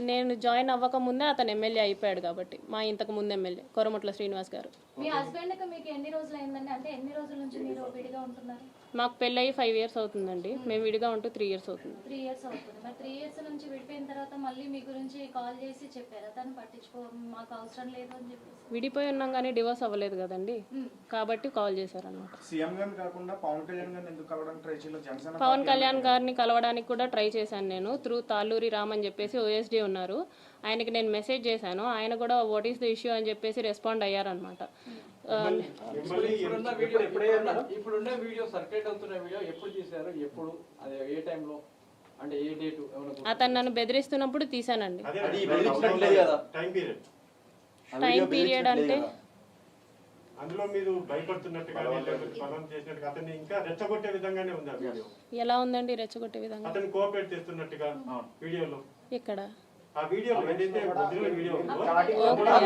నేను జాయిన్ అవ్వక ముందే అతను ఎమ్మెల్యే అయిపోయాడు కాబట్టి మా ఇంతకు ముందు ఎమ్మెల్యే కొరమట్ల శ్రీనివాస్ గారు. మీ హస్బెండ్ కి మీకు ఎన్ని రోజులు అయిందండి? అంటే ఎన్ని రోజుల నుంచి మీరు విడిగా ఉంటున్నారు? మాకు పెళ్ళయి 5 years అవుతుందండి. మేము విడిగా ఉంటూ 3 years అవుతుంది. 3 years అవుతుంది. మరి 3 years నుంచి విడిపోయిన తర్వాత మళ్ళీ మీ గురించి కాల్ చేసి చెప్పారా? తను పట్టించుకో, మాకు అవసరం లేదు అని చెప్పేసి. విడిపోయి ఉన్నాం కానీ డివోర్స్ అవ్వలేదు కదండి, కాబట్టి కాల్ చేశారన్నమాట. సీఎం గారిని కాకుండా పవన్ కళ్యాణ్ గారిని ఎందుకు కలవడానికి ట్రై చేయలేదు? జనసేన పవన్ కళ్యాణ్ గారిని కలవడానికి కూడా ట్రై చేశాను నేను. త్రూ తాళ్ళూరి రామ్ అని చెప్పేసి OSD ఉన్నారు, ఆయనకి నేను మెసేజ్ చేశాను. ఆయన కూడా వాట్ ఈస్ ద ఇష్యూ అని చెప్పేసి రెస్పాండ్ అయ్యారనమాట. ఇప్పుడున్న వీడియో సర్క్యులేట్ అవుతున్న వీడియో ఎప్పుడు తీశారు, ఎప్పుడు, అదే ఏ టైంలో, అంటే ఏ డేట్? అతను నన్ను బెదిరిస్తున్నప్పుడు తీసానండి. టైం పీరియడ్ అంటే అందులో మీరు భయపడుతున్నట్టుగా బలం చేసినట్టుగా అతన్ని ఇంకా రెచ్చగొట్టే విధంగానే ఉంది ఆ వీడియో. ఎలా ఉందండి రెచ్చగొట్టే విధంగా? అతను కోఆపరేట్ చేస్తున్నట్టుగా వీడియోలో. ఇక్కడ ఆ వీడియోలో ఏదైతే ఒరిజినల్ వీడియో ఉందో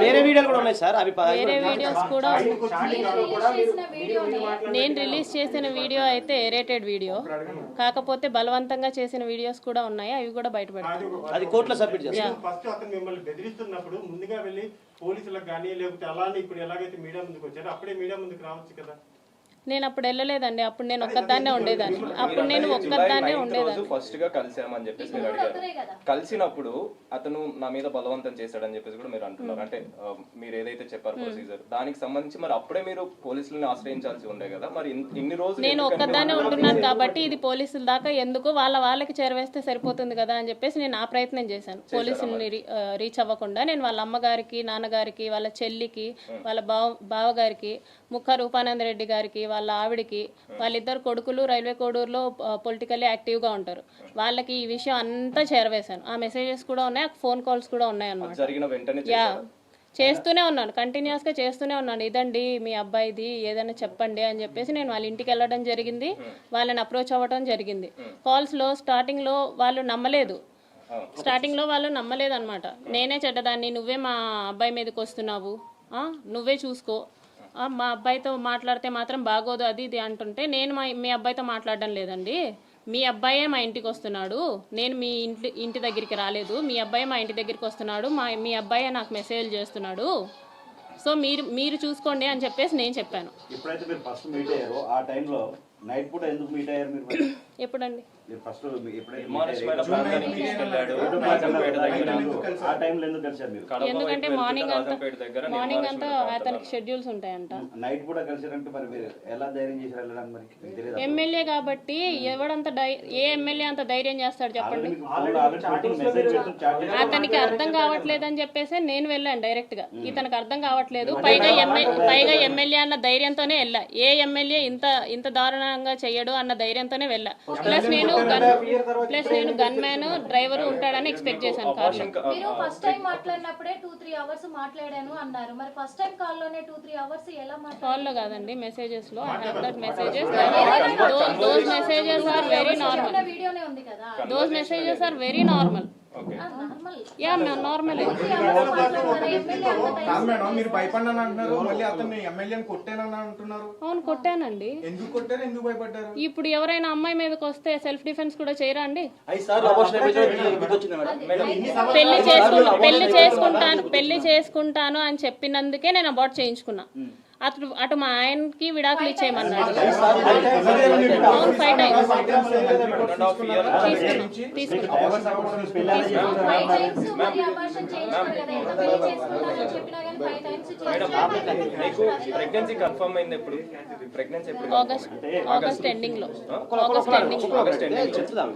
వేరే వీడియోలు కూడా ఉన్నాయి సార్. అవి వేరే వీడియోస్ కూడా నేను రిలీజ్ చేసిన వీడియో అయితే ఎరేటెడ్ వీడియో, కాకపోతే బలవంతంగా చేసిన వీడియోస్ కూడా ఉన్నాయి, అవి కూడా బయటపెడతాను. అది కోర్టులో సబ్మిట్ చేస్తాను. ఫస్ట్ అతను మిమ్మల్ని బెదిరిస్తున్నప్పుడు ముందుగా వెళ్ళి పోలీసులకు కానీ లేకపోతే అలానే ఇప్పుడు ఎలాగైతే మీడియా ముందుకు వచ్చారో అప్పుడే మీడియా ముందుకు రావచ్చు కదా. నేను అప్పుడు వెళ్ళలేదండి, అప్పుడు నేను ఒక్కదాన్నే ఉండేదాన్ని. అప్పుడు నేను ఒక్కదాన్నే ఉండేదాన్ని. ఫస్ట్ గా కలిసామని చెప్పేసి మీరు అడిగారు. కలిసినప్పుడు అతను నా మీద బలవంతం చేశాడని చెప్పేసి కూడా మీరు అంటున్నారు. అంటే మీరు ఏదైతే చెప్పారు ప్రొసీజర్, దానికి సంబంధించి మరి అప్పుడే మీరు పోలీసులను ఆశ్రయించాల్సి ఉండే కదా. మరి ఇన్ని రోజులు నేను ఒక్కదాన్నే ఉంటున్నాను కాబట్టి ఇది పోలీసుల దాకా ఎందుకు, వాళ్ళకి చేరవేస్తే సరిపోతుంది కదా అని చెప్పేసి నేను ఆ ప్రయత్నం చేశాను. పోలీసుల్ని రీచ్ అవ్వకుండా నేను వాళ్ళ అమ్మగారికి, నాన్నగారికి, వాళ్ళ చెల్లికి, వాళ్ళ బావగారికి, ముఖ రూపానంద రెడ్డి గారికి, వాళ్ళ ఆవిడికి, వాళ్ళిద్దరు కొడుకులు రైల్వే కోడూరులో పొలిటికల్లీ యాక్టివ్గా ఉంటారు, వాళ్ళకి ఈ విషయం అంతా చేరవేశాను. ఆ మెసేజెస్ కూడా ఉన్నాయి, ఫోన్ కాల్స్ కూడా ఉన్నాయి అన్నమాట. యా, చేస్తూనే ఉన్నాను, కంటిన్యూస్గా చేస్తూనే ఉన్నాను. ఇదండి మీ అబ్బాయిది, ఏదైనా చెప్పండి అని చెప్పేసి నేను వాళ్ళ ఇంటికి వెళ్ళడం జరిగింది, వాళ్ళని అప్రోచ్ అవ్వడం జరిగింది. కాల్స్లో స్టార్టింగ్లో వాళ్ళు నమ్మలేదు అనమాట. నేనే చెడ్డదాన్ని, నువ్వే మా అబ్బాయి మీదకి వస్తున్నావు, నువ్వే చూసుకో, మా అబ్బాయితో మాట్లాడితే మాత్రం బాగోదు, అది ఇది అంటుంటే నేను మీ అబ్బాయితో మాట్లాడడం లేదండి, మీ అబ్బాయే మా ఇంటికి వస్తున్నాడు, నేను మీ ఇంటి దగ్గరికి రాలేదు, మీ అబ్బాయి మా ఇంటి దగ్గరికి వస్తున్నాడు, మీ అబ్బాయే నాకు మెసేజ్ చేస్తున్నాడు, సో మీరు చూసుకోండి అని చెప్పేసి నేను చెప్పాను. ఎప్పుడైతే మీరు ఫస్ట్ మీట్ అయ్యారో ఆ టైంలో నైట్ పూట ఎందుకు మీట్ అయ్యారు మీరు? ఎప్పుడండి? ఫస్ట్ ఎందుకంటే మార్నింగ్ అంతా అతనికి షెడ్యూల్స్ ఉంటాయంట. నైట్ పూట కలిసారంటే మరి ఎలా ధైర్యం చేసి వెళ్ళడానికి మరి? ఎమ్మెల్యే కాబట్టి ఏ ఎమ్మెల్యే అంత ధైర్యం చేస్తాడు చెప్పండి? అతనికి అర్థం కావట్లేదని చెప్పేసి నేను వెళ్ళాను డైరెక్ట్ గా. ఇతనికి అర్థం కావట్లేదు, పైగా ఎమ్మెల్యే అన్న ధైర్యంతోనే వెళ్ళా. ఏ ఎమ్మెల్యే ఇంత దారుణంగా చెయ్యడు అన్న ధైర్యంతోనే వెళ్ళా. ప్లస్ నేను గన్ మ్యాన్ డ్రైవర్ ఉంటాడని ఎక్స్పెక్ట్ చేశాను. మీరు ఫస్ట్ టైం మాట్లాడినప్పుడే 2-3 hours మాట్లాడాను అన్నారు, మరి ఫస్ట్ టైం కాల్ లోనే 2-3 hours ఎలా మాట్లాడారు? కాల్ లో కాదండి, మెసేజెస్ లో. I have that messages. Those messages are very normal. వీడియోనే ఉంది కదా. Those messages are very normal. Yeah, normal. మీరు భయపడ్డాను అంటున్నారు, మళ్ళీ అతన్ని ఎమ్మెల్యేని కొట్టానని అంటున్నారు. అవును, కొట్టానండి. ఎందుకు కొట్టారు, ఎందుకు భయపడ్డారు? ఇప్పుడు ఎవరైనా అమ్మాయి మీదకి వస్తే సెల్ఫ్ డిఫెన్స్ కూడా చేయరా అండి? పెళ్లి చేసుకుంటాను అని చెప్పినందుకే నేను అబార్ట్ చేయించుకున్నా. అటు మా ఆయనకి విడాకులు ఇచ్చేయమన్నాడు. అవును, 5 times ప్రెగ్నెన్సీ కన్ఫర్మ్ అయింది ఎప్పుడు? ప్రెగ్నెన్సీ ఎప్పుడు? ఆగస్ట్ ఎండింగ్ లో.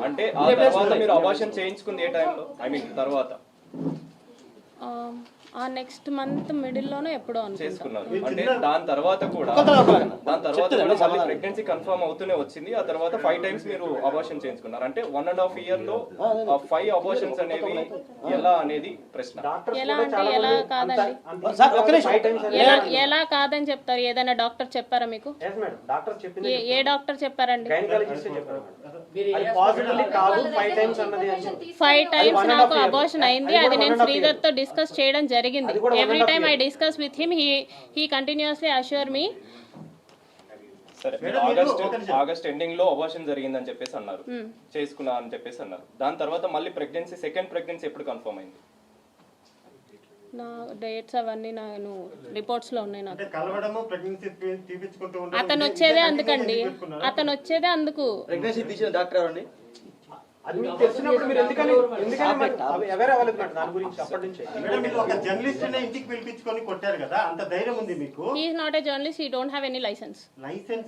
అంటే ఆ తర్వాత మీరు అబార్షన్ చేయించుకుంది ఏ టైంలో? ఐ మీన్ తర్వాత ఆ నెక్స్ట్ మంత్ మిడిల్ లోనే ఎప్పుడో చేసుకున్నారు. అంటే దాని తర్వాత కూడా మళ్ళీ ప్రెగ్నెన్సీ కన్ఫర్మ్ అవుతూనే వచ్చింది. ఆ తర్వాత 5 times మీరు అబార్షన్ చేయించుకున్నారు. అంటే 1.5 year లో 5 abortions అనేవి ఎలా అనేది ప్రశ్న. ఎలా అంటే ఎలా కాదండి, ఎలా కాదని చెప్తారు? ఏదైనా డాక్టర్ చెప్పారా మీకు? ఏ డాక్టర్ చెప్పారండి? 5 times నాకు అబార్షన్ అయింది. అది నేను శ్రీధర్ తో డిస్కస్ చేయడం జరిగింది. Every time I discuss with him, he continuously assure me సరే ఆగస్ట్ ఎండింగ్ లో అబార్షన్ జరిగిందని చెప్పేసి అన్నారు, చేసుకున్నా అని చెప్పేసి అన్నారు. దాని తర్వాత మళ్ళీ ప్రెగ్నెన్సీ, సెకండ్ ప్రెగ్నెన్సీ ఎప్పుడు కన్ఫర్మ్ అయింది? నా డేట్స్ అవన్నీ నేను రిపోర్ట్స్ లో ఉన్నాయి నాకు. అతను వచ్చేదే అందుకండి, అతను వచ్చేదే అందుకు. ప్రెగ్నెన్సీ తీసిన డాక్టర్ ఎవరండి? అది మీకు తెలిసినప్పుడు మీరు ఎందుకని ఎవరు అవ్వలేదు మేడం దాని గురించి అప్పటి నుంచి? ఒక జర్నలిస్ట్ ఇంటికి పిలిపించుకొని కొట్టారు కదా, అంత ధైర్యం ఉంది మీకు? He is not a journalist, he don't have any licence. Licence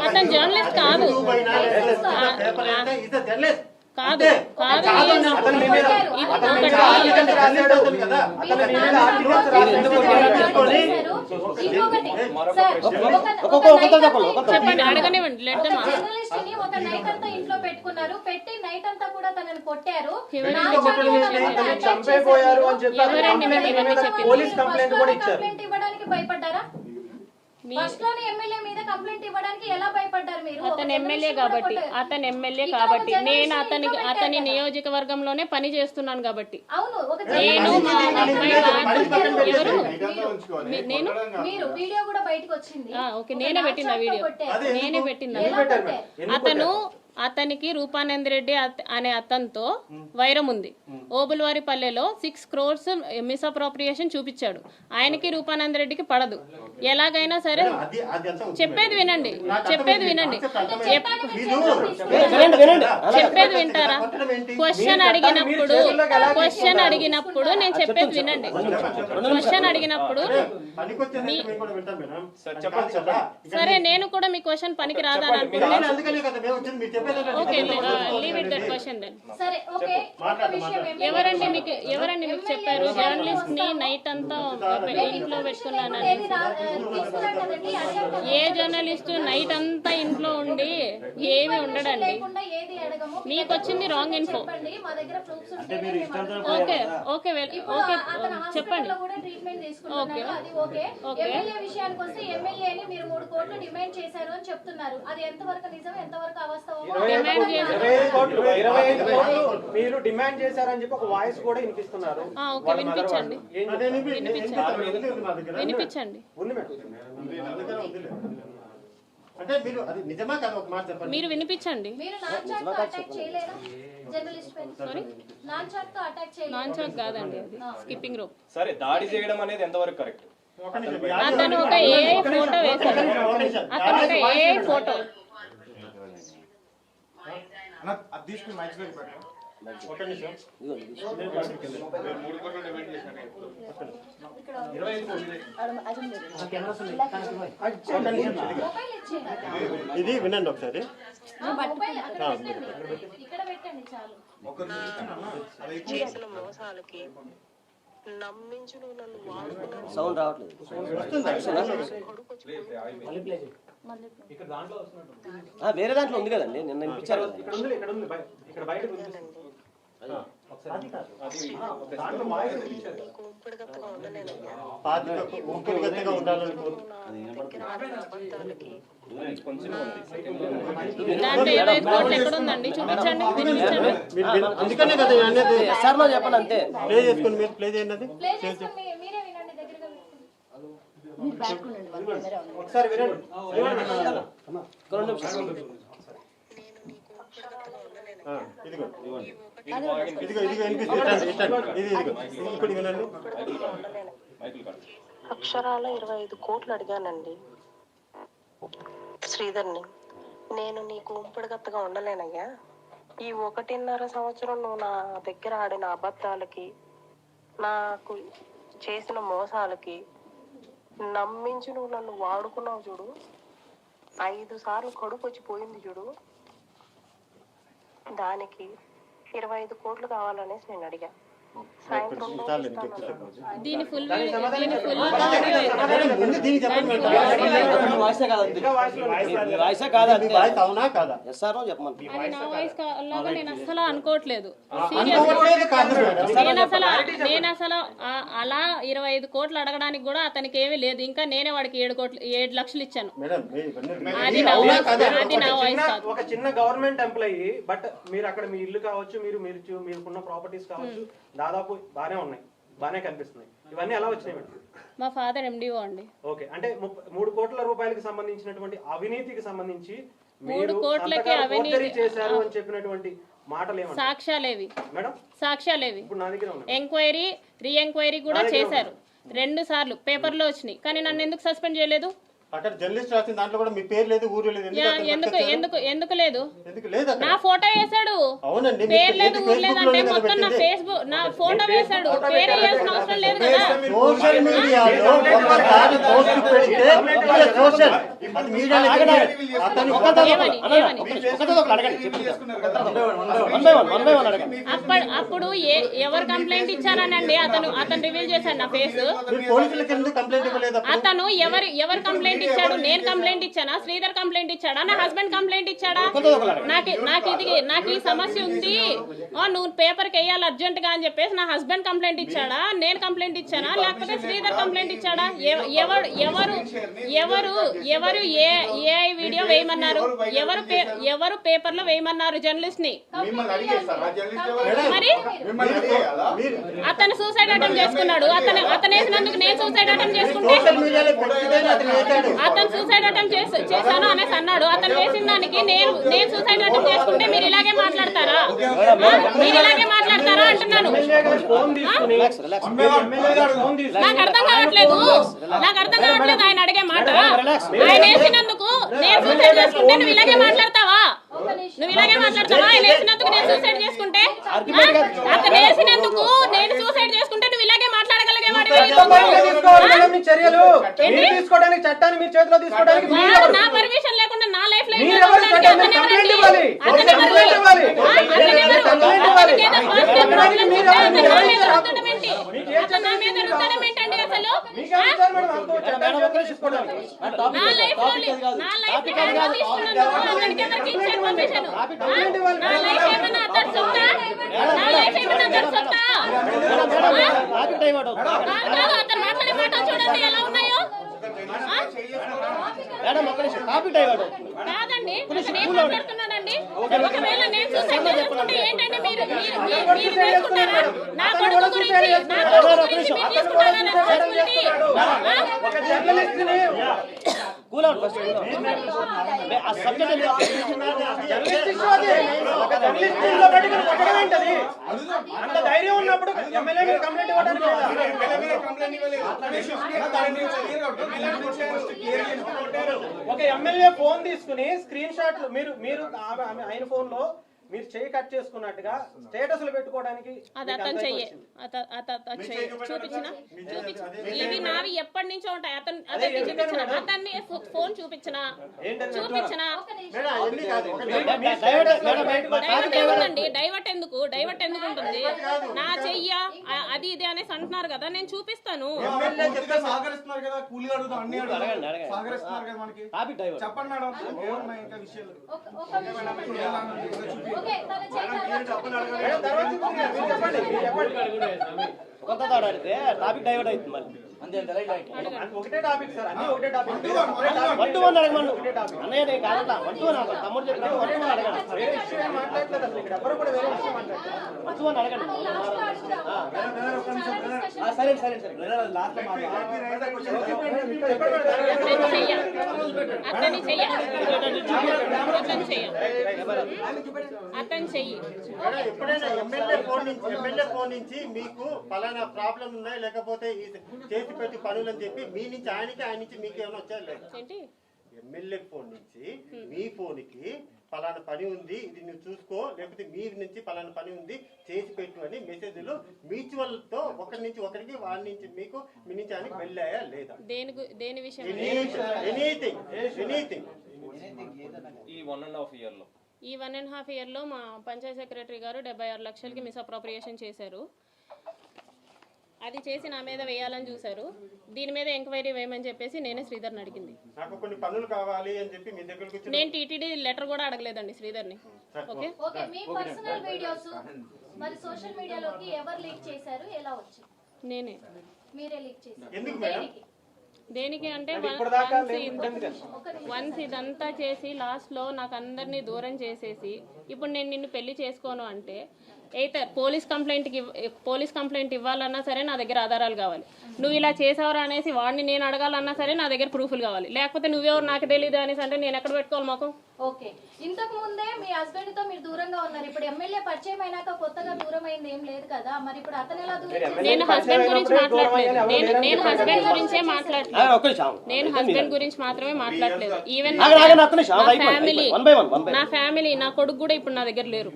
అతను జర్నలిస్ట్ కాదు. కాదు కాదు చెప్పండి, అడగనివ్వండి. ఒక నైట్ అంతా ఇంట్లో పెట్టుకున్నారు, పెట్టి నైట్ అంతా కూడా తనని కొట్టారు. చంపేపోయారు అని చెప్పి పోలీస్ కంప్లైంట్ కూడా ఇచ్చారు. కంప్లైంట్ ఇవ్వడానికి భయపడ్డారా? ఫస్ట్ లోనే ఎమ్మెల్యే మీద కంప్లైంట్ ఇవ్వడానికి ఎలా భయపడ్డారు మీరు? అతను ఎమ్మెల్యే కాబట్టి, అతను ఎమ్మెల్యే కాబట్టి, నేను అతని నియోజకవర్గంలోనే పని చేస్తున్నాను కాబట్టి. అవును, ఒక నేను మా అబ్బాయి ఎవరు నేను మీరు వీడియో కూడా బయటకు వచ్చింది. ఓకే, నేనే పెట్టిన వీడియో, నేనే పెట్టింది. అతనికి రూపానంద్ రెడ్డి అనే అతనితో వైరం ఉంది. ఓబుల్వారి పల్లెలో 6 crores మిస్అప్రోప్రియేషన్ చూపించాడు. ఆయనకి రూపానంద్ రెడ్డికి పడదు. ఎలాగైనా సరే చెప్పేది వినండి, చెప్పేది వినండి, చెప్పేది వింటారా? క్వశ్చన్ అడిగినప్పుడు నేను చెప్పేది వినండి. క్వశ్చన్ అడిగినప్పుడు సరే, నేను కూడా మీ క్వశ్చన్ పనికి రాదని అనుకుంటున్నాను. Okay, leave it that question then. సరే, ఓకే. ఎవరండి మీకు చెప్పారు జర్నలిస్ట్ ని నైట్ అంతా ఇంట్లో పెట్టుకున్నానని? ఏ జర్నలిస్ట్ నైట్ అంతా ఇంట్లో ఉండి ఏమి ఉండడండి? మీకు వచ్చింది wrong info. Okay okay okay చెప్పండి. ఓకే ఓకే, విషయానికి వస్తే ఎమ్మెల్యేని మీరు 3 కోట్లు డిమాండ్ చేశారు అని చెప్తున్నారు. అది ఎంతవరకు నిజం, ఎంతవరకు అవాస్తవం? డిమాండ్ 25 కోట్లు మీరు డిమాండ్ చేశారని చెప్పి ఒక వాయిస్ కూడా వినిపిస్తున్నారు. ఓకే, వినిపించండి వినిపించండి. అంటే మీరు అది నిజమా కాదు ఒక మాట చెప్పండి. మీరు వినిపించండి. మీరు నాన్ చాట్ తో అటాక్ చేయలేదా? జర్నలిస్ట్ పై సారీ నాన్ చాట్ తో అటాక్ చేయలేదా? నాన్ చాట్ కాదండి, అది స్కిప్పింగ్ రోప్. సరే, దాడి చేయడం అనేది ఎంతవరకు కరెక్ట్? అతను ఒక ఏఐ ఫోటో వేశాడు. అతను ఒక ఏఐ ఫోటో అది తీసుకుని మైక్ దగ్గర పెట్టండి. ఒక నిమిషం. ఇది వినండి ఒకసారి. ఇక్కడ పెట్టండి చాలు. సౌండ్ రావట్లేదు. వేరే దాంట్లో ఉంది కదండి, నిన్న వినిపించారు కదా. ఇక్కడ బయట దాంట్లో 25 కోట్లు ఎక్కడ ఉందండి? చూపించండి, వినిపించండి. అందుకనే కదా అనేది ఎస్ఆర్ లో చెప్పండి అంతే. ప్లే చేసుకుని మీరు ప్లే చేయండి. అది మీరే వినండి, దగ్గరగా ఒకసారి వినండి. ఇదిగో ఇప్పుడు వినండి. అక్షరాల 25 కోట్లు అడిగానండి శ్రీధర్ని. నేను నీకు ఉంపుడుగత్తగా ఉండలేనయ్యా. ఈ 1.5 సంవత్సరం నువ్వు నా దగ్గర ఆడిన అబద్ధాలకి, నాకు చేసిన మోసాలకి నమ్మించి నువ్వు నన్ను వాడుకున్నావు చూడు. 5 సార్లు కడుపు వచ్చి పోయింది చూడు. దానికి 25 కోట్లు కావాలనేసి నేను అడిగా. దీని ఫుల్ నేను అసలు అనుకోవట్లేదు. నేను అసలు అలా 25 కోట్లు అడగడానికి కూడా అతనికి ఏమీ లేదు. ఇంకా నేనే వాడికి 7 లక్షలు ఇచ్చాను. అది నా వాయిస్ కాదు. ఒక చిన్న గవర్నమెంట్ ఎంప్లాయీ, బట్ మీరు అక్కడ మీ ఇల్లు కావచ్చు, మీరుకున్న ప్రాపర్టీస్ కావచ్చు, దాదాపు బానే ఉన్నాయి. బాగానే కనిపిస్తున్నాయి. ఇవన్నీ ఎలా వచ్చినాయి మేడం? మా ఫాదర్ ఎండిఓ అండి. ఓకే, అంటే 3 కోట్ల రూపాయలకు సంబంధించినటువంటి అవినీతికి సంబంధించి 3 కోట్లకి అవినీతి చేశారు అని చెప్పినటువంటి మాటలు ఏమంటారు? సాక్ష్యాలేవి మేడం? సాక్ష్యాలేవి. ఇప్పుడు నా దగ్గర ఉన్నాయి. ఎంక్వైరీ రీ ఎంక్వైరీ కూడా చేశారు 2 సార్లు పేపర్లో వచ్చినాయి. కానీ నన్ను ఎందుకు సస్పెండ్ చేయలేదు? అక్కడ జర్నలిస్ట్ రాసిన దాంట్లో కూడా మీ పేరు లేదు, ఊరు లేదు. ఎందుకు లేదు? ఎందుకు లేదు? నా ఫోటో వేసాడు. అవునండి, పేరు లేదు, ఊరు లేదు అంటే మొత్తం నా ఫేస్బుక్ నా ఫోటో వేసాడు. పేరు వేయాల్సిన అవసరం లేదు కదా. సోషల్ మీడియాలో ఒకసారి పోస్ట్ పెడితే సోషల్ మీడియాలో అతను అప్పుడు ఎవరు కంప్లైంట్ ఇచ్చారనండి అతను రివీల్ చేశాడు నా ఫేస్. పోలీసులకు ఎందుకు కంప్లైంట్ ఇవ్వలేదు? అతను ఎవరు కంప్లైంట్ ఇచ్చాడు? నేను కంప్లైంట్ ఇచ్చానా? శ్రీధర్ కంప్లైంట్ ఇచ్చాడా? నా హస్బెండ్ కంప్లైంట్ ఇచ్చాడా? నాకు ఈ సమస్య ఉంది, నువ్వు పేపర్కి వేయాలి అర్జెంట్ గా అని చెప్పేసి నా హస్బెండ్ కంప్లైంట్ ఇచ్చాడా? నేను కంప్లైంట్ ఇచ్చానా? లేకపోతే శ్రీధర్ కంప్లైంట్ ఇచ్చాడా? ఎవరు ఏ వీడియో వేయమన్నారు? ఎవరు పేపర్ లో వేయమన్నారు జర్నలిస్ట్ ని? మరి అతను సూసైడ్ అటెంప్ట్ చేసుకున్నాడు. అతను వేసినందుకు నేను సూసైడ్ అటెంప్ట్ చేసుకుంటే అతను సూసైడ్ అటెంప్ట్ చేశాను అనేసి అన్నాడు. అతను వేసిన దానికి నేను సూసైడ్ అటెంప్ట్ చేసుకుంటే మీరు ఇలాగే మాట్లాడతారా? అంటున్నాను. నాకు అర్థం కావట్లేదు ఆయన అడిగే మాట. ఆయన వేసినందుకు నేను సూసైడ్ చేసుకుంటే నువ్వు ఇలాగే మాట్లాడతావా? ఆయన వేసినందుకు నేను సూసైడ్ చేసుకుంటే, అతను వేసినందుకు నేను సూసైడ్ చేసుకుంటే నువ్వు ఇలాగే మాట్లాడగలిగేవాడు. నా పర్మిషన్ లేకుండా నా లైఫ్ లో అతను మాట్లాడే మాటలు చూడండి ఎలా ఉన్నాయో. కాదండి, నేను మాట్లాడుతున్నానండి. ఒకవేళ నేను సూసైడ్ చేసుకుంటే ఏంటంటే మీరు తీసుకుంటారా? నా కొడుకు గురించి మీరు తీసుకుంటారా రెస్పాన్సిబిలిటీ? అంత ధైర్యం ఉన్నప్పుడు ఎమ్మెల్యే కంప్లైంట్ ఇవ్వడానికి ఒక ఎమ్మెల్యే ఫోన్ తీసుకుని స్క్రీన్ షాట్లు మీరు ఆయన ఫోన్ లో మీరు చేయి కట్ చేసుకున్నట్టుగా స్టేటస్లు పెట్టుకోవడానికి ఇవి నావి ఎప్పటి నుంచో ఉంటాయి. అతన్ని ఫోన్ చూపించిన డైవర్ట్ ఎందుకు ఉంటుంది? నా చెయ్య అది ఇది అనేసి అంటున్నారు కదా, నేను చూపిస్తాను. టాపిక్ డైవర్ట్ అవుతుంది మళ్ళీ. ఒకటే టాపిక్ సార్, అన్ని ఒకటే టాపిక్. అన్నయ్య నేను కాదట్లా తమ్ముడు చెప్పినట్టు అడగండి. వేరే విషయం మాట్లాడలేదు అసలు ఇక్కడ ఎవరు కూడా వేరే విషయం మాట్లాడలేదు. అడగండి. సరే అతను చెయ్యి. ఎప్పుడైనా ఎమ్మెల్యే ఫోన్ నుంచి మీకు పలానా ప్రాబ్లం ఉందా, లేకపోతే చేసి పెట్టి పనులు అని చెప్పి మీ నుంచి ఆయన నుంచి మీకు ఏమైనా వచ్చాయి లేదా? ఎమ్మెల్యే ఫోన్ నుంచి మీ ఫోన్కి పలానా పని ఉంది, ఇది నువ్వు చూసుకో, లేకపోతే మీ నుంచి పలానా పని ఉంది చేసి పెట్టు అని మెసేజ్లు మ్యూచువల్ తో ఒకరి నుంచి ఒకరికి, వాళ్ళ నుంచి మీకు, మీ నుంచి ఆయనకి వెళ్ళాయా లేదా? దేని విషయం? ఎనీథింగ్. ఈ 1.5 year లో ఈ 1.5 year లో మా పంచాయత్ సెక్రటరీ గారు 76 లక్షలకి మిస్అప్రోప్రియేషన్ చేశారు. అది చేసి నా మీద వేయాలని చూశారు. దీని మీద ఎంక్వైరీ వేయమని చెప్పేసి నేనే శ్రీధర్ని అడిగింది. నాకు కొన్ని పనులు కావాలి అని చెప్పి మీ దగ్గరికి వచ్చి నేను టీటీడీ లెటర్ కూడా అడగలేదండి శ్రీధర్ని. ఓకే, మీ పర్సనల్ వీడియోస్ మరి సోషల్ మీడియాలోకి ఎవరు లీక్ చేశారు, ఎలా వచ్చి? నేనే. మీరే లీక్ చేశారు? ఎందుకు మేడం? దేనికి అంటే వన్స్ ఇదంతా చేసి లాస్ట్ లో నాకు అందరినీ దూరం చేసేసి ఇప్పుడు నేను నిన్ను పెళ్లి చేసుకోను అంటే పోలీస్ కంప్లైంట్ ఇవ్వాలన్నా సరే నా దగ్గర ఆధారాలు కావాలి. నువ్వు ఇలా చేసావురా అనేసి వాడిని నేను అడగాలన్నా సరే నా దగ్గర ప్రూఫ్లు కావాలి. లేకపోతే నువ్వెవరు నాకు తెలియదు అనేసి అంటే నేను ఎక్కడ పెట్టుకోవాలి మాకు? ఓకే, ఇంతకు ముందే మీ హస్బెండ్ తో మీరు దూరంగా ఉన్నారు. ఇప్పుడు ఎమ్మెల్యే పరిచయం అయినాక కొత్తగా దూరం అయింది ఏం లేదు కదా, మరి ఇప్పుడు అతను ఎలా దూరం? నేను హస్బెండ్ గురించి మాట్లాడలేదు. నేను హస్బెండ్ గురించే మాట్లాడలేదు. నేను హస్బెండ్ గురించి మాత్రమే మాట్లాడలేదు. ఈవెన్ నా ఫ్యామిలీ నా కొడుకు కూడా ఇప్పుడు నా దగ్గర లేరు.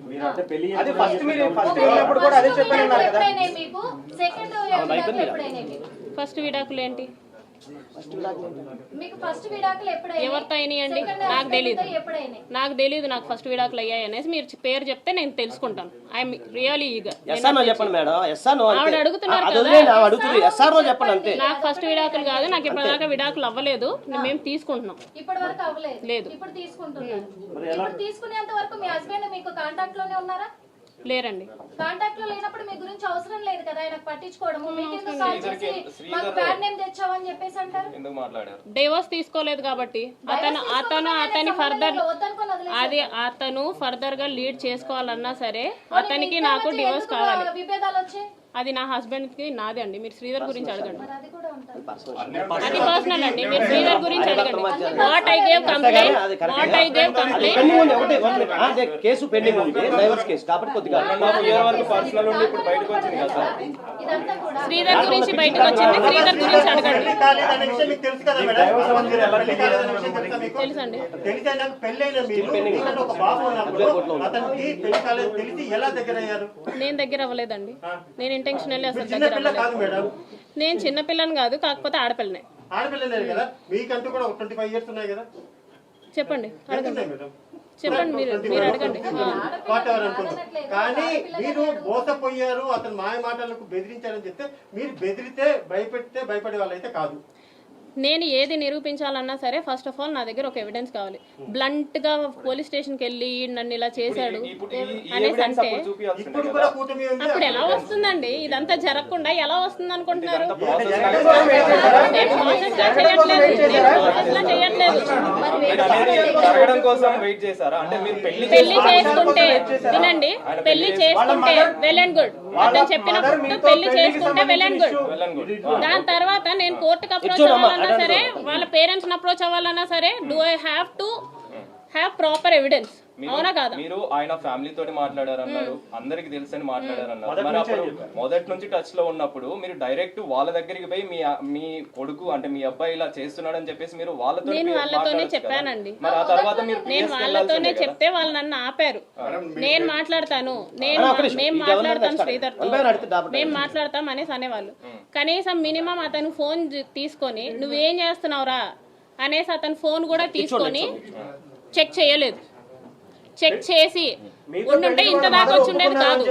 ఫస్ట్ విడాకులు ఏంటి? ఎవరితో అయినాయండి? నాకు తెలియదు నాకు ఫస్ట్ విడాకులు అయ్యాయి అనేసి మీరు పేరు చెప్తే నేను తెలుసుకుంటాను. I'm really eager. ఆవిడ అడుగుతున్నారు కదా, నాకు ఫస్ట్ విడాకులు కాదు, నాకు ఇప్పటిదాకా విడాకులు అవ్వలేదు, మేము తీసుకుంటున్నాం. ఇప్పటి వరకు అవ్వలేదు, లేదు. ఇప్పుడు తీసుకుంటున్నారు. ఇప్పుడు తీసుకునేంత వరకు మీ హస్బెండ్ మీకు కాంటాక్ట్ లోనే ఉన్నారా? లేరండి. కాంటాక్ట్ లో లేనప్పుడు మీ గురించి అవసరం లేదు కదా ఆయన పట్టించుకోవడం. మీకెందుకు కాల్ చేసి మాకు బ్యాడ్ నేమ్ తెచ్చావని చెప్పేసి అంటారు? ఎందుకు మాట్లాడారు? డివోర్స్ తీసుకోలేదు కాబట్టి అతని ఫర్దర్ గా లీడ్ చేసుకోవాలన్నా సరే అతనికి నాకు డివోర్స్ కావాలి. విభేదాలు వచ్చాయి, అది నా హస్బెండ్ కి నాదే అండి. మీరు శ్రీధర్ గురించి అడగండి, అది పర్సనల్ అండి. మీరు శ్రీధర్ గురించి అడగండి. What I gave complaint case pending ఉంది, డైవర్స్ కేసు కాబట్టి కొద్దిగా పర్సనల్ ఉండి ఇప్పుడు బయటకు వచ్చింది కదా సార్. శ్రీధర్ గురించి బయటకు వచ్చింది, శ్రీధర్ గురించి అడగండి. తెలుసండి. నేను దగ్గర అవ్వలేదండి. నేను ఇంటెన్షనల్లీ అసలు దగ్గర అవ్వలేదు. నేను చిన్నపిల్లని కాదు, కాకపోతే ఆడపిల్లనే. చెప్పండి, చెప్పండి, మీరు అడగండి. కానీ మీరు మోసపోయారు, అతను మాయ మాటలకు బెదిరించారని చెప్తే మీరు బెదిరితే భయపెడితే భయపడే వాళ్ళైతే కాదు. నేను ఏది నిరూపించాలన్నా సరే ఫస్ట్ ఆఫ్ ఆల్ నా దగ్గర ఒక ఎవిడెన్స్ కావాలి. బ్లంట్ గా పోలీస్ స్టేషన్ కి వెళ్ళి నన్ను ఇలా చేశాడు అనేసి అంటే అప్పుడు ఎలా వస్తుందండి? ఇదంతా జరగకుండా ఎలా వస్తుంది అనుకుంటున్నారు? పెళ్లి చేసుకుంటే వినండి, పెళ్లి చేసుకుంటే వెల్ అండ్ గుడ్. అతను చెప్పినప్పుడు పెళ్లి చేసుకుంటే వెల్ అండ్ గుడ్. దాని తర్వాత నేను కోర్టుకు అప్రోచ్ అవ్వాలన్నా సరే, వాళ్ళ పేరెంట్స్ అప్రోచ్ అవ్వాలన్నా సరే, do I have to have proper evidence? అవునా కాదా? మీరు ఆయన ఫ్యామిలీ తోటి మాట్లాడారన్నారు, అందరికి తెలుసని మాట్లాడారన్నారు. మరి అప్పుడు మొదటి నుంచి టచ్ లో ఉన్నప్పుడు మీరు డైరెక్ట్ వాళ్ళ దగ్గరికి పోయి మీ కొడుకు అంటే మీ అబ్బాయి ఇలా చేస్తున్నాడు అని చెప్పేసి మీరు వాళ్ళతోనే చెప్పానండి. మరి ఆ తర్వాత నేను వాళ్ళతోనే చెప్తే వాళ్ళు నన్ను ఆపారు. నేను మాట్లాడతాను, మేము మాట్లాడతాం శ్రీధర్తో, మేము మాట్లాడతాం అనేసి అనేవాళ్ళు. కనీసం మినిమం అతను ఫోన్ తీసుకొని నువ్వేం చేస్తున్నావురా అనేసి అతను ఫోన్ కూడా తీసుకొని చెక్ చేయలేదు. చెక్ చేసి ఉండుంటే ఇంత దాకా వచ్చి ఉండేది కాదు.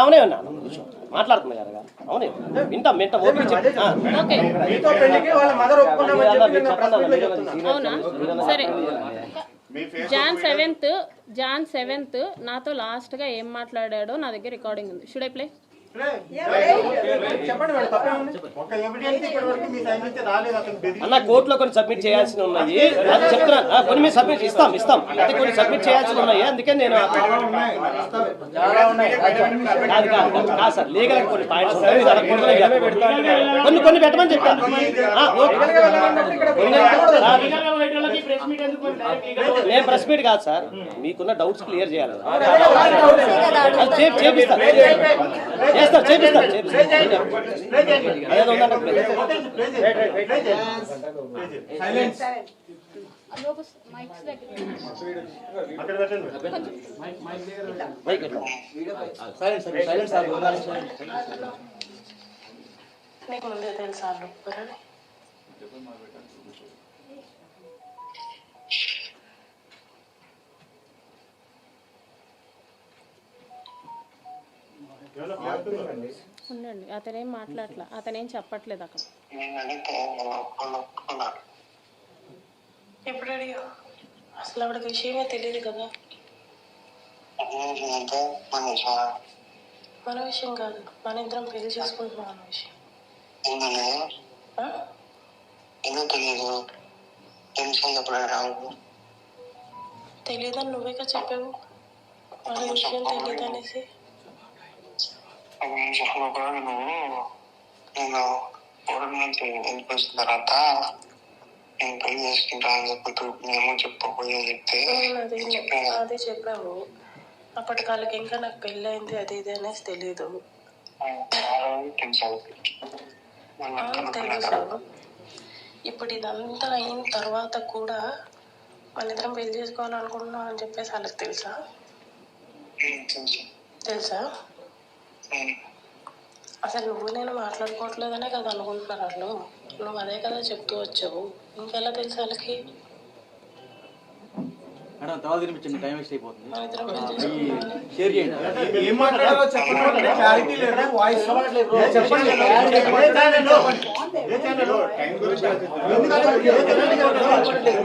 అవునే ఉన్నా మాట్లాడుతున్నా కదా, అవునే వింటాం వింటాం. అవునా సరే. జాన్ 7th నాతో లాస్ట్ గా ఏం మాట్లాడాడో నా దగ్గర రికార్డింగ్ ఉంది. Should I play? అన్న కోర్టులో కొన్ని సబ్మిట్ చేయాల్సి ఉన్నాయి, అది చెప్తున్నా. కొన్ని మీరు సబ్మిట్ ఇస్తాం అంటే కొన్ని సబ్మిట్ చేయాల్సి ఉన్నాయి. అందుకే నేను కాదు సార్, లీగల్ కొన్ని పాయింట్స్ ఉంటాయి, కొన్ని పెట్టమని చెప్పాను. నేను ప్రెస్ మీట్ కాదు సార్, మీకున్న డౌట్స్ క్లియర్ చేయాలి. నీకు ముందే తెలుసా? ఉండండి, అతనేం మాట్లాడట్లా, అతనేం చెప్పట్లేదు అక్కడ. ఎప్పుడు అడిగా? అసలు ఆవిడకి విషయమే తెలియదు కదా. మన విషయం కాదు, మన ఇద్దరం పెళ్లి చేసుకుంటున్నాం అన్న విషయం. తెలియదని నువ్వేగా చెప్పావు, మన విషయం తెలియదు అనేసి. చెప్పిన కూడా నేను కోవిడ్ నుంచి వెళ్ళిపోయిన తర్వాత నేను పెళ్లి చేసుకుంటా అని చెప్పి మేము చెప్పకపోయా చెప్తే అదే చెప్పావు. అప్పటి కాళ్ళకి ఇంకా నాకు పెళ్ళైంది అది ఇది అనేసి తెలీదు. తెలుసు. ఇప్పుడు ఇదంతా అయిన తర్వాత కూడా వాళ్ళిద్దరం పెళ్లి చేసుకోవాలనుకుంటున్నాం అని చెప్పేసి వాళ్ళకి తెలుసా? తెలుసా? అసలు నువ్వు నేను మాట్లాడుకోవట్లేదనే కదా అనుకుంటున్నారు వాళ్ళు. నువ్వు అదే కదా చెప్తూ వచ్చావు. ఇంకెలా తెలుసు వాళ్ళకి? మేడం తర్వాత తినిపించండి, టైం వేస్ట్ అయిపోతుంది. మన ఇద్దరం పెళ్లి చేసుకోవాలి. షేర్ చేయండి. ఏం మాట్లాడాలో చెప్పండి, క్లారిటీ లేదు, వాయిస్ చెప్పండి.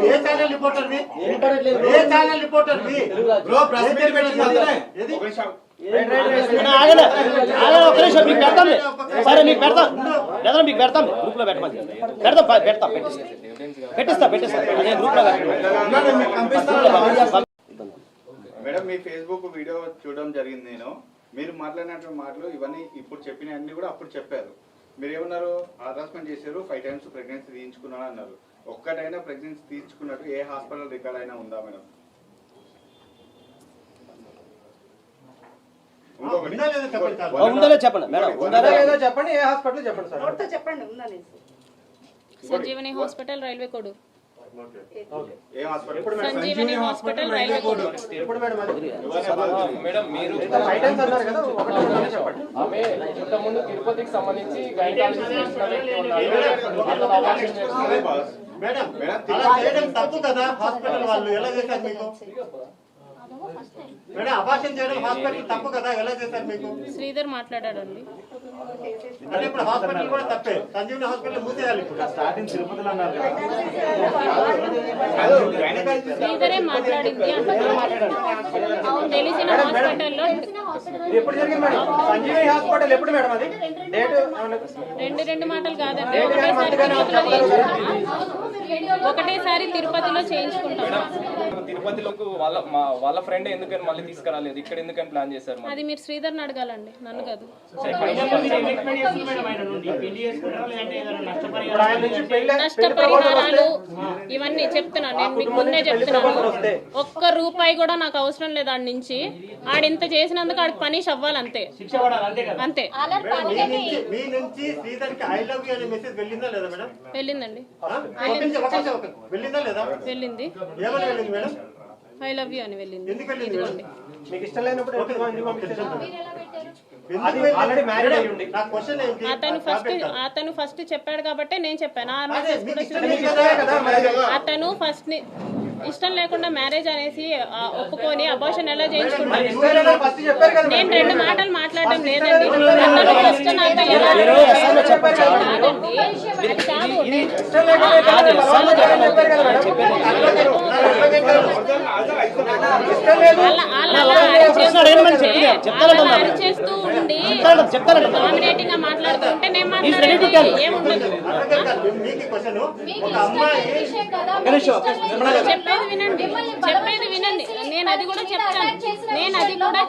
ఏ ఛానల్ రిపోర్టర్వి? ఏ ఛానల్ రిపోర్టర్వి? బ్రో ప్రెస్ మీట్ పెట్టింది. ఒక నిమిషం మీకు పెడతాం. సరే మీకు పెడతాం లేదా మీకు పెడతాం, గ్రూప్ లో పెట్టమని పెడతాం పెట్టిస్తా అదే గ్రూప్ లో మేడం మీ ఫేస్బుక్ వీడియో చూడడం జరిగింది. మీరు మాట్లాడినటువంటి మాటలు ఇవన్నీ ఇప్పుడు చెప్పిన అన్ని కూడా అప్పుడు చెప్పారు. మీరు ఏమన్నారు? హరాస్మెంట్ చేశారు, 5 times ప్రెగ్నెన్సీ తీయించుకున్నాను అన్నారు. ఒక్కటైనా ప్రెగ్నెన్సీ తీయించుకున్నట్టు ఏ హాస్పిటల్ రికార్డ్ అయినా ఉందా మేడం? ఉందో చెప్పండి మేడం, ఉందో చెప్పండి. ఏ హాస్పిటల్ చెప్పండి సార్. చెప్పండి. Sanjeevani hospital, railway code. Sanjeevani hospital, railway code. ఎప్పుడు మేడం అది? మేడం మీరు 5 times అన్నారు కదా, ఒకటి చెప్పండి. ఆమె ఇంతకుముందు తిరుపతికి సంబంధించి గైనకాలజిస్ట్ చేసిన వ్యక్తి ఉన్నారు. మేడం అలా చేయడం తప్పు కదా. హాస్పిటల్ వాళ్ళు ఎలా చేశారు మీకు? మేడం అబార్షన్ చేయడం హాస్పిటల్ తప్పు కదా, ఎలా చేశారు మీకు? శ్రీధర్ మాట్లాడాడండి. అంటే ఇప్పుడు హాస్పిటల్ కూడా తప్పే. సంజీవని హాస్పిటల్ మూసేయాలి. ఇప్పుడు స్టార్టింగ్ తిరుపతిలో అన్నారు. శ్రీధరే మాట్లాడింది. అవును, తెలిసిన హాస్పిటల్లో ఎప్పుడు జరిగింది మేడం? సంజీవని హాస్పిటల్ ఎప్పుడు మేడం అది? డేట్ రెండు మాటలు కాదండి. ఒకటేసారి తిరుపతిలో చేయించుకుంటాం. తిరుపతిలోకి వాళ్ళ ఫ్రెండ్ ఎందుకని మళ్ళీ తీసుకురాలేదు, ఇక్కడ ఎందుకని ప్లాన్ చేశారు? అది మీరు శ్రీధర్ని అడగాలండి, నన్ను కాదు. నష్టపరిహారాలు ఇవన్నీ చెప్తున్నాను, నేను మీకు ముందే చెప్తున్నాను. ఒక్క రూపాయి కూడా నాకు అవసరం లేదు ఆడి నుంచి. ఆడింత చేసినందుకు ఆడికి పనిష్ అవ్వాలి, అంతే అంతే. మీ నుంచి శ్రీధర్కి ఐ లవ్ యూ అనే మెసేజ్ వెళ్ళిందా లేదా మేడం? వెళ్ళిందండి, వెళ్ళిందా లేదా? వెళ్ళింది. ఏమని వెళ్ళింది మేడం? ఐ లవ్ యూ అని వెళ్ళింది. ఎందుకు వెళ్ళింది మేడం? మీకు ఇష్టం లేనప్పుడు అతను ఫస్ట్ చెప్పాడు కాబట్టి నేను చెప్పాను. అతను ఫస్ట్ ఇష్టం లేకుండా మ్యారేజ్ అనేసి ఒప్పుకొని అబార్షన్ ఎలా చేయించుకుంటాను? నేను 2 మాటలు మాట్లాడడం లేదండి. అతను ఫస్ట్ నాతో ఎలా అరిచేస్తూ ఉండి డామినేటింగ్ గా మాట్లాడుతుంటే నేను మాట్లాడేది ఏముండదు. చెప్పేది వినండి. నేను అది కూడా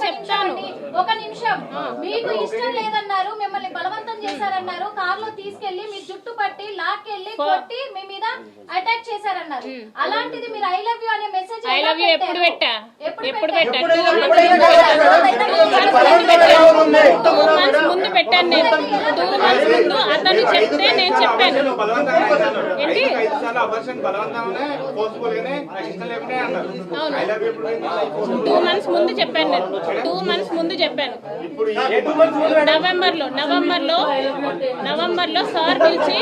చెప్తాను. ఒక నిమిషం. మీకు ఇష్టం లేదన్నారు, మిమ్మల్ని బలవంతం చేశారన్నారు, కార్లో తీసుకెళ్లి మీ జుట్టు పట్టి లాక్కెళ్ళి కొట్టి మీ మీద అటాక్ చేశారన్నారు. అలాంటిది మీరు ఐ లవ్ యూ అనే మెసేజ్ ఐ లవ్ యూ ఎప్పుడు పెట్టా? 2 months ముందు పెట్టాను నేను. 2 months ముందు అతను చెప్తే నేను చెప్పాను. ఏంటి? అవును, 2 months ముందు చెప్పాను నేను. 2 months ముందు చెప్పాను. నవంబర్లో సార్ పిలిచి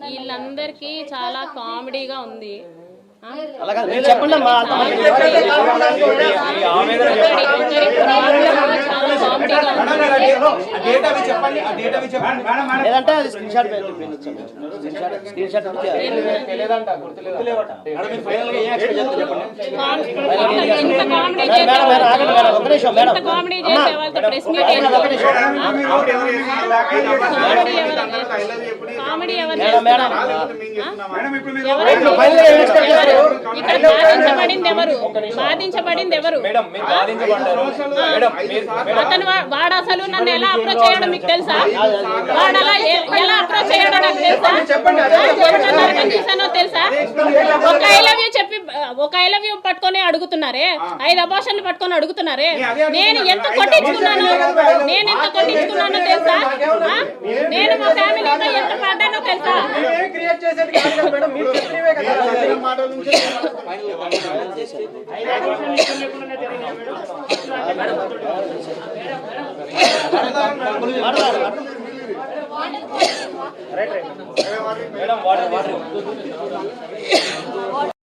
వీళ్ళందరికీ చాలా కామెడీగా ఉంది. చెప్పండి అమ్మా. చాలా కామెడీగా ఉంది. ఆ డేట్ అవి చెప్పండి, ఆ డేట్ అవి చెప్పండి. లేదంటే అది స్క్రీన్ షాట్ స్క్రీన్ షాట్ తెలియదంట, గుర్తులేవట. మేడం మీరు ఫైనల్ గా ఏం ఎక్స్పెక్ట్ చేస్తారు చెప్పండి. ఇంత కామెడీ మేడం మేడం ఆగండి మేడం ఒక నిమిషం మేడం ఇంత కామెడీ చేసే వాళ్ళతో ప్రెస్ మీట్ ఒక నిమిషం కామెడీ ఎవరు మేడం మేడం మేడం ఇప్పుడు మీరు ఫైనల్ గా ఏం ఎక్స్పెక్ట్ చేస్తారు? ఇక్కడ బాధించబడింది ఎవరు? బాధించబడింది ఎవరు? మేడం మీరు బాధించబడ్డారు మేడం మీరు అతను వాడు అసలు నన్ను ఎలా అప్రోచ్ చేయడం మీకు తెలుసా? వాడు అలా ఎలా అప్రోచ్ చేయడం నాకు తెలుసా? ఎంత నరకం చూసానో తెలుసా? ఒక ఐ లవ్ యూ చెప్పి ఒక ఐ లవ్ యూ పట్టుకొని అడుగుతున్నారే, 5 అబార్షన్లు పట్టుకొని అడుగుతున్నారే. నేను ఎంత కొట్టించుకున్నాను తెలుసా? నేను మా ఫ్యామిలీతో ఎంత పడ్డానో తెలుసా? క్రియేట్ చేసేది కాదు కదా మేడం, మీరు చెప్పినవే కదా. Madam water